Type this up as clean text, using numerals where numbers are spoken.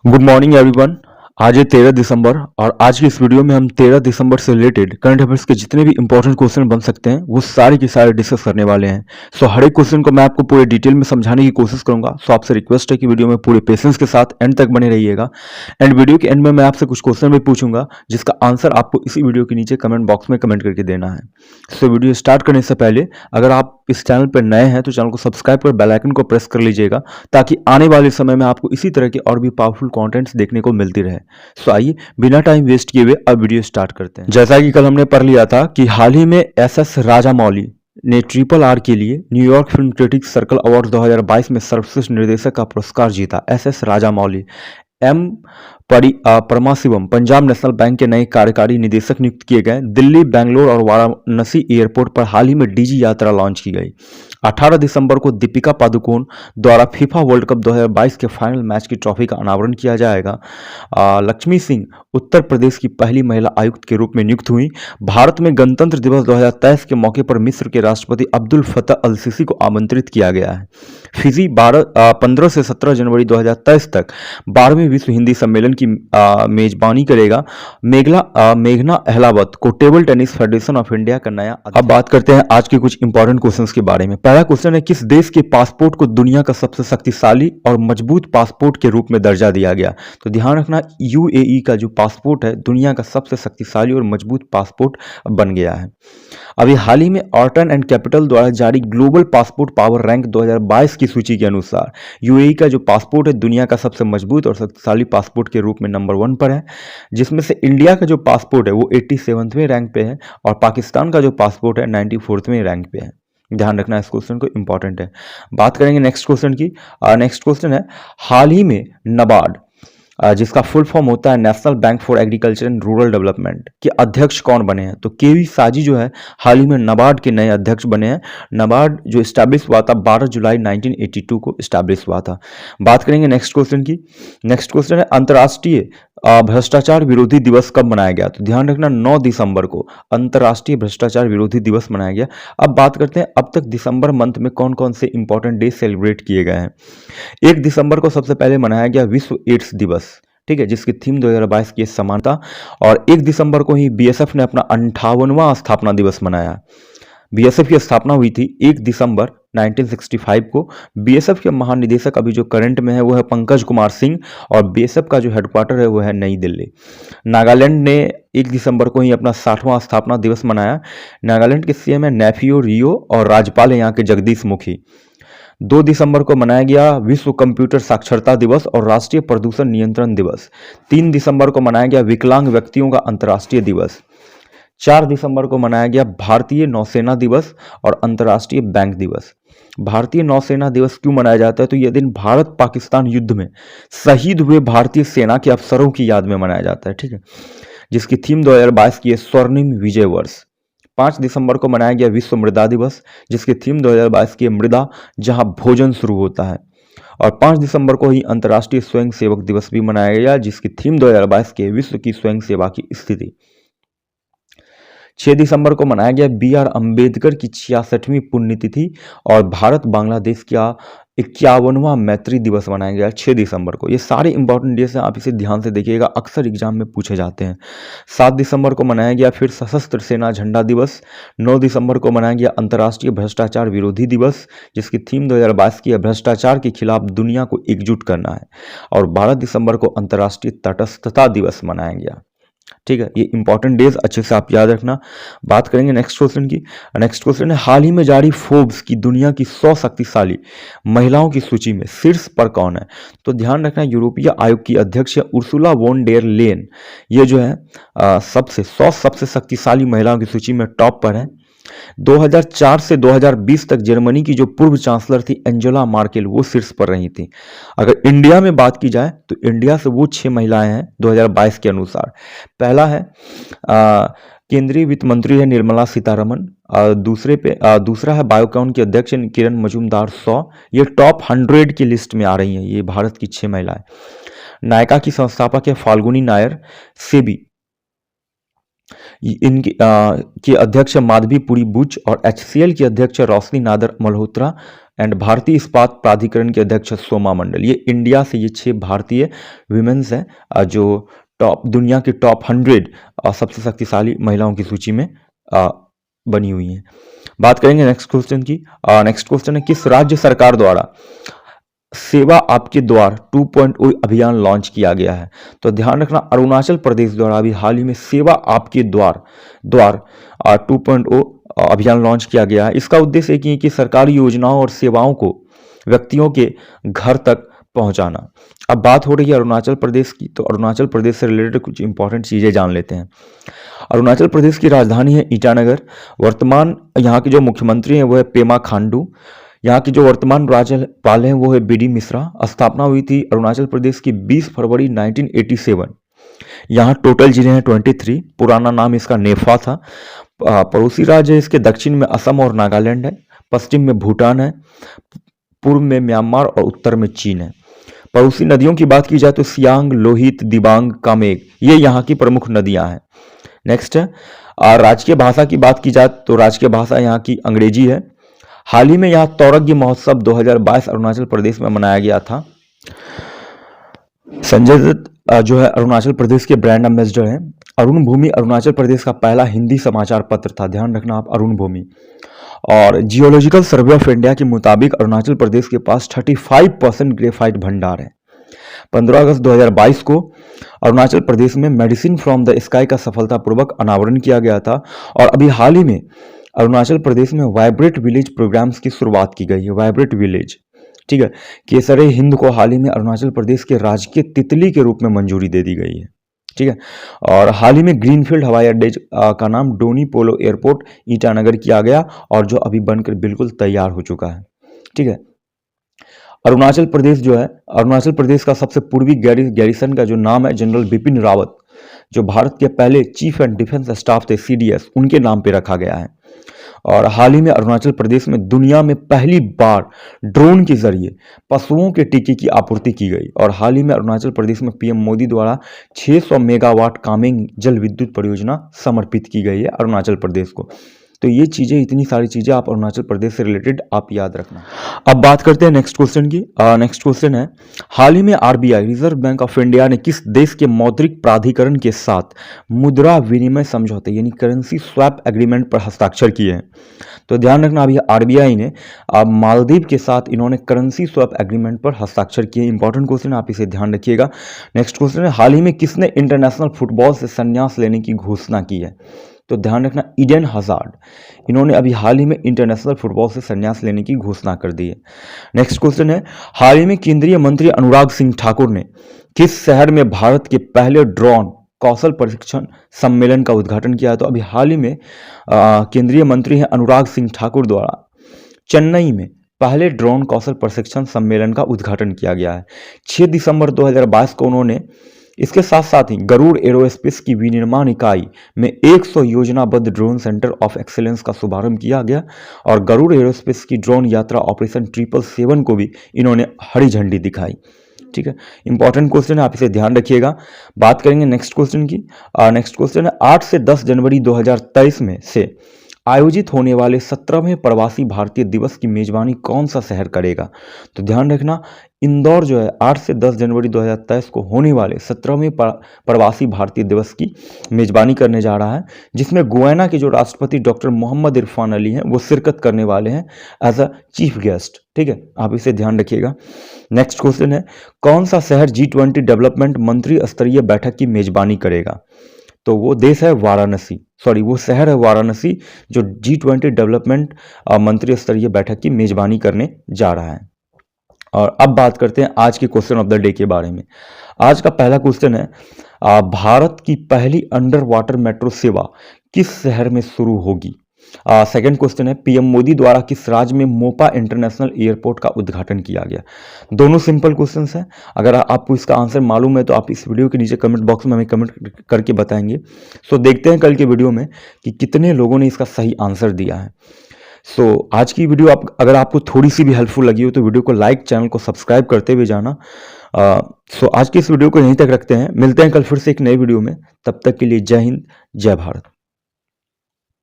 Good morning everyone. आज है 13 दिसंबर और आज की इस वीडियो में हम 13 दिसंबर से रिलेटेड करंट अफेयर्स के जितने भी इंपॉर्टेंट क्वेश्चन बन सकते हैं वो सारे के सारे डिस्कस करने वाले हैं। सो हर एक क्वेश्चन को मैं आपको पूरे डिटेल में समझाने की कोशिश करूंगा। सो आपसे रिक्वेस्ट है कि वीडियो में पूरे पेशेंस के साथ एंड तक बने रहिएगा। एंड वीडियो के एंड में मैं आपसे कुछ क्वेश्चन भी पूछूंगा जिसका आंसर आपको इसी वीडियो के नीचे कमेंट बॉक्स में कमेंट करके देना है। सो वीडियो स्टार्ट करने से पहले अगर आप इस चैनल पर नए हैं तो चैनल को सब्सक्राइब कर बेल आइकन को प्रेस कर लीजिएगा ताकि आने वाले समय में आपको इसी तरह के और भी पावरफुल कंटेंट्स देखने को मिलती रहे। सो आइए बिना टाइम वेस्ट किए हुए अब वीडियो स्टार्ट करते हैं। जैसा कि कल हमने पढ़ लिया था कि हाल ही में एस राजामौली ने RRR के लिए New York film critics circle award 2022 में सर्वश्रेष्ठ निर्देशक का पुरस्कार जीता। S Rajamouli M Paramasivam Punjab national bank के नए कार्यकारी निदेशक नियुक्त किए गए। दिल्ली, बेंगलोर और वाराणसी एयरपोर्ट पर हाल ही में डीजी यात्रा लॉन्च की गई। 18 दिसंबर को दीपिका पादुकोण द्वारा फीफा वर्ल्ड कप 2022 के फाइनल मैच की ट्रॉफी का अनावरण किया जाएगा। लक्ष्मी सिंह उत्तर प्रदेश की पहली महिला आयुक्त के रूप में नियुक्त हुई। भारत में गणतंत्र दिवस 2023 के मौके पर मिस्र के राष्ट्रपति अब्दुल फतह अल सीसी को आमंत्रित किया गया है। फिजी 15 से 17 जनवरी 2023 तक 12वें विश्व हिंदी सम्मेलन की मेजबानी करेगा। मेघना अहलावत को table tennis federation of India का नया। अब बात करते हैं आज के कुछ इंपॉर्टेंट क्वेश्चंस के बारे में। पहला क्वेश्चन है, किस देश के पासपोर्ट को दुनिया का सबसे शक्तिशाली और मजबूत पासपोर्ट के रूप में दर्जा दिया गया? तो ध्यान रखना, यूएई का जो पासपोर्ट है दुनिया का सबसे शक्तिशाली और मजबूत पासपोर्ट बन गया है। अभी हाल ही में ऑर्टन एंड कैपिटल द्वारा जारी ग्लोबल पासपोर्ट पावर रैंक 2022 की सूची के अनुसार यूएई का जो पासपोर्ट है दुनिया का सबसे मजबूत और शक्तिशाली पासपोर्ट के रूप में नंबर 1 पर है, जिसमें से इंडिया का जो पासपोर्ट है वो 87वें रैंक पे है और पाकिस्तान का जो पासपोर्ट है 94वें रैंक पे है। ध्यान रखना, इस क्वेश्चन को इंपॉर्टेंट है। बात करेंगे नेक्स्ट क्वेश्चन की। नेक्स्ट क्वेश्चन है, हाल ही में नाबार्ड जिसका फुल फॉर्म होता है national bank for agriculture and rural development के अध्यक्ष कौन बने हैं? तो केवी साजी जो है हाल ही में नाबार्ड के नए अध्यक्ष बने हैं। नाबार्ड जो स्टैब्लिश हुआ था 12 जुलाई 1982 को स्टैब्लिश हुआ था। बात करेंगे नेक्स्ट क्वेश्चन की। नेक्स्ट क्वेश्चन है, अंतर्राष्ट्रीय भ्रष्टाचार विरोधी दिवस कब मनाया गया? तो ध्यान रखना, 9 दिसंबर को अंतर्राष्ट्रीय भ्रष्टाचार विरोधी दिवस मनाया गया। अब बात करते हैं अब तक दिसंबर मंथ में कौन कौन से इंपॉर्टेंट डे सेलिब्रेट किए गए हैं। 1 दिसंबर को सबसे पहले मनाया गया विश्व एड्स दिवस, ठीक है, जिसकी थीम 2022 की समानता। और 1 दिसंबर को ही बीएसएफ ने अपना 58वां स्थापना दिवस मनाया। बीएसएफ की स्थापना हुई थी 1 दिसंबर 1965 को। बीएसएफ के महानिदेशक अभी जो करंट में है वो है पंकज कुमार सिंह और बीएसएफ का जो हेडक्वार्टर है वो है नई दिल्ली। नागालैंड ने 1 दिसंबर को ही अपना 60वां स्थापना दिवस मनाया। नागालैंड के सीएम है नेफियो रियो और राज्यपाल है यहाँ के जगदीश मुखी। 2 दिसंबर को मनाया गया विश्व कंप्यूटर साक्षरता दिवस और राष्ट्रीय प्रदूषण नियंत्रण दिवस। 3 दिसंबर को मनाया गया विकलांग व्यक्तियों का अंतर्राष्ट्रीय दिवस। 4 दिसंबर को मनाया गया भारतीय नौसेना दिवस और अंतर्राष्ट्रीय बैंक दिवस। भारतीय नौसेना दिवस क्यों मनाया जाता है? तो यह दिन भारत पाकिस्तान युद्ध में शहीद हुए भारतीय सेना के अफसरों की याद में मनाया जाता है, ठीक है, जिसकी थीम 2022 की है स्वर्णिम विजय वर्ष। 5 दिसंबर को मनाया गया विश्व मृदा दिवस, जिसकी थीम 2022 की मृदा जहां भोजन शुरू होता है। और 5 दिसंबर को ही अंतर्राष्ट्रीय स्वयं सेवक दिवस भी मनाया गया, जिसकी थीम 2022 के विश्व की स्वयं सेवा की स्थिति। 6 दिसंबर को मनाया गया BR अम्बेडकर की 66वीं पुण्यतिथि और भारत बांग्लादेश का 51वां मैत्री दिवस मनाया गया 6 दिसंबर को। ये सारे इंपॉर्टेंट डेज हैं, आप इसे ध्यान से देखिएगा, अक्सर एग्जाम में पूछे जाते हैं। 7 दिसंबर को मनाया गया फिर सशस्त्र सेना झंडा दिवस। 9 दिसंबर को मनाया गया अंतर्राष्ट्रीय भ्रष्टाचार विरोधी दिवस, जिसकी थीम 2022 की है भ्रष्टाचार के खिलाफ दुनिया को एकजुट करना है। और 12 दिसंबर को अंतर्राष्ट्रीय तटस्थता दिवस मनाया गया, ठीक है। ये इंपॉर्टेंट डेज अच्छे से आप याद रखना। बात करेंगे नेक्स्ट क्वेश्चन की। नेक्स्ट क्वेश्चन है, हाल ही में जारी फोर्ब्स की दुनिया की 100 शक्तिशाली महिलाओं की सूची में शीर्ष पर कौन है? तो ध्यान रखना, यूरोपीय आयोग की अध्यक्ष उर्सुला वोन डेर लेन, ये जो है 100 सबसे शक्तिशाली महिलाओं की सूची में टॉप पर है। 2004 से 2020 तक जर्मनी की जो पूर्व चांसलर थी एंजेला मार्केल, वो शीर्ष पर रही थी। अगर इंडिया में बात की जाए तो इंडिया से वो 6 महिलाएं हैं 2022 के अनुसार। पहला है केंद्रीय वित्त मंत्री है निर्मला सीतारमन। दूसरा है बायोकॉन की अध्यक्ष किरण मजूमदार 100। ये टॉप 100 की लिस्ट में आ रही हैं, ये भारत की 6 महिलाएं। नायका की संस्थापक है फाल्गुनी नायर। सेबी इनके के अध्यक्ष माधवी पुरी बुच और HCL की अध्यक्ष रोशनी नादर मल्होत्रा। एंड भारतीय इस्पात प्राधिकरण के अध्यक्ष सोमा मंडल। ये इंडिया से ये 6 भारतीय विमेंस हैं जो दुनिया की टॉप 100 सबसे शक्तिशाली महिलाओं की सूची में बनी हुई हैं। बात करेंगे नेक्स्ट क्वेश्चन की। नेक्स्ट क्वेश्चन है, किस राज्य सरकार द्वारा सेवा आपके द्वार 2.0 अभियान लॉन्च किया गया है? तो ध्यान रखना, अरुणाचल प्रदेश द्वारा अभी हाल ही में सेवा आपके द्वार 2.0 अभियान लॉन्च किया गया है। इसका उद्देश्य एक ही है कि सरकारी योजनाओं और सेवाओं को व्यक्तियों के घर तक पहुंचाना। अब बात हो रही है अरुणाचल प्रदेश की, तो अरुणाचल प्रदेश से रिलेटेड कुछ इंपॉर्टेंट चीजें जान लेते हैं। अरुणाचल प्रदेश की राजधानी है ईटानगर। वर्तमान यहाँ के जो मुख्यमंत्री हैं वो है पेमा खांडू। यहाँ की जो वर्तमान राज्यपाल हैं वो है बीडी मिश्रा। स्थापना हुई थी अरुणाचल प्रदेश की 20 फरवरी 1987। यहाँ टोटल जिले हैं 23। पुराना नाम इसका नेफा था। पड़ोसी राज्य इसके दक्षिण में असम और नागालैंड है, पश्चिम में भूटान है, पूर्व में म्यांमार और उत्तर में चीन है। पड़ोसी नदियों की बात की जाए तो सियांग, लोहित, दिबांग, कामेग ये यहाँ की प्रमुख नदियां हैं। नेक्स्ट है राजकीय भाषा की बात की जाए तो राजकीय भाषा यहाँ की अंग्रेजी है। हाल ही में यहाँ तौरज्ञ महोत्सव 2022 अरुणाचल प्रदेश में मनाया गया था। संजय दत्त जो है अरुणाचल प्रदेश के ब्रांड एम्बेसडर हैं। अरुण भूमि अरुणाचल प्रदेश का पहला हिंदी समाचार पत्र था, ध्यान रखना आप, अरुण भूमि। और जियोलॉजिकल सर्वे ऑफ इंडिया के मुताबिक अरुणाचल प्रदेश के पास 35% ग्रेफाइट भंडार है। 15 अगस्त 2022 को अरुणाचल प्रदेश में मेडिसिन फ्रॉम द स्काई का सफलतापूर्वक अनावरण किया गया था। और अभी हाल ही में अरुणाचल प्रदेश में वाइब्रेट विलेज प्रोग्राम्स की शुरुआत की गई है। वाइब्रेट विलेज, ठीक है। केसरे हिंद को हाल ही में अरुणाचल प्रदेश के राजकीय तितली के रूप में मंजूरी दे दी गई है, ठीक है। और हाल ही में ग्रीनफील्ड हवाई अड्डे का नाम डोनी पोलो एयरपोर्ट ईटानगर किया गया और जो अभी बनकर बिल्कुल तैयार हो चुका है, ठीक है। अरुणाचल प्रदेश जो है, अरुणाचल प्रदेश का सबसे पूर्वी गैरिसन का जो नाम है जनरल बिपिन रावत, जो भारत के पहले चीफ एंड डिफेंस स्टाफ थे CDS, उनके नाम पे रखा गया है। और हाल ही में अरुणाचल प्रदेश में दुनिया में पहली बार ड्रोन के जरिए पशुओं के टीके की आपूर्ति की गई। और हाल ही में अरुणाचल प्रदेश में PM मोदी द्वारा 600 मेगावाट कामेंग जल विद्युत परियोजना समर्पित की गई है अरुणाचल प्रदेश को। तो ये चीजें, इतनी सारी चीजें आप अरुणाचल प्रदेश से रिलेटेड आप याद रखना। अब बात करते हैं नेक्स्ट क्वेश्चन की। नेक्स्ट क्वेश्चन है, हाल ही में RBI reserve bank of India ने किस देश के मौद्रिक प्राधिकरण के साथ मुद्रा विनिमय समझौते यानी करेंसी स्वैप एग्रीमेंट पर हस्ताक्षर किए हैं? तो ध्यान रखना, अभी RBI ने मालदीव के साथ इन्होंने करेंसी स्वैप एग्रीमेंट पर हस्ताक्षर किए। इंपॉर्टेंट क्वेश्चन है, आप इसे ध्यान रखिएगा। नेक्स्ट क्वेश्चन है, हाल ही में किसने इंटरनेशनल फुटबॉल से संन्यास लेने की घोषणा की है? तो ध्यान रखना, ईडन हजार्ड, इन्होंने अभी हाल ही में इंटरनेशनल फुटबॉल से संन्यास लेने की घोषणा कर दी है। नेक्स्ट क्वेश्चन है, हाल ही में केंद्रीय मंत्री अनुराग सिंह ठाकुर ने किस शहर में भारत के पहले ड्रोन कौशल प्रशिक्षण सम्मेलन का उद्घाटन किया है? तो अभी हाल ही में केंद्रीय मंत्री हैं अनुराग सिंह ठाकुर द्वारा चेन्नई में पहले ड्रोन कौशल प्रशिक्षण सम्मेलन का उद्घाटन किया गया है 6 दिसंबर 2022 को उन्होंने। इसके साथ साथ ही गरुड़ एरोस्पेस की विनिर्माण इकाई में 100 योजनाबद्ध ड्रोन सेंटर ऑफ एक्सीलेंस का शुभारंभ किया गया और गरुड़ एरोस्पेस की ड्रोन यात्रा ऑपरेशन 777 को भी इन्होंने हरी झंडी दिखाई, ठीक है। इंपॉर्टेंट क्वेश्चन है, आप इसे ध्यान रखिएगा। बात करेंगे नेक्स्ट क्वेश्चन की। नेक्स्ट क्वेश्चन है, 8 से 10 जनवरी 2023 में से आयोजित होने वाले 17वें प्रवासी भारतीय दिवस की मेजबानी कौन सा शहर करेगा? तो ध्यान रखना, इंदौर जो है 8 से 10 जनवरी 2023 को होने वाले 17वें प्रवासी भारतीय दिवस की मेजबानी करने जा रहा है, जिसमें गुयाना के जो राष्ट्रपति डॉक्टर मोहम्मद इरफान अली हैं वो शिरकत करने वाले हैं एज अ चीफ गेस्ट, ठीक है। आप इसे ध्यान रखिएगा। नेक्स्ट क्वेश्चन है, कौन सा शहर G20 डेवलपमेंट मंत्री स्तरीय बैठक की मेजबानी करेगा? तो वो देश है वाराणसी, सॉरी वो शहर है वाराणसी, जो G20 डेवलपमेंट मंत्री स्तरीय बैठक की मेजबानी करने जा रहा है। और अब बात करते हैं आज के क्वेश्चन ऑफ द डे के बारे में। आज का पहला क्वेश्चन है, भारत की पहली अंडर वाटर मेट्रो सेवा किस शहर में शुरू होगी? सेकंड क्वेश्चन है, PM मोदी द्वारा किस राज्य में मोपा इंटरनेशनल एयरपोर्ट का उद्घाटन किया गया? दोनों सिंपल क्वेश्चंस हैं। अगर आपको इसका आंसर मालूम है तो आप इस वीडियो के नीचे कमेंट बॉक्स में हमें कमेंट करके बताएंगे। सो देखते हैं कल के वीडियो में कि कितने लोगों ने इसका सही आंसर दिया है। सो आज की वीडियो अगर आपको थोड़ी सी भी हेल्पफुल लगी हो तो वीडियो को लाइक, चैनल को सब्सक्राइब करते हुए जाना। सो आज की इस वीडियो को यहीं तक रखते हैं, मिलते हैं कल फिर से एक नए वीडियो में। तब तक के लिए जय हिंद, जय भारत।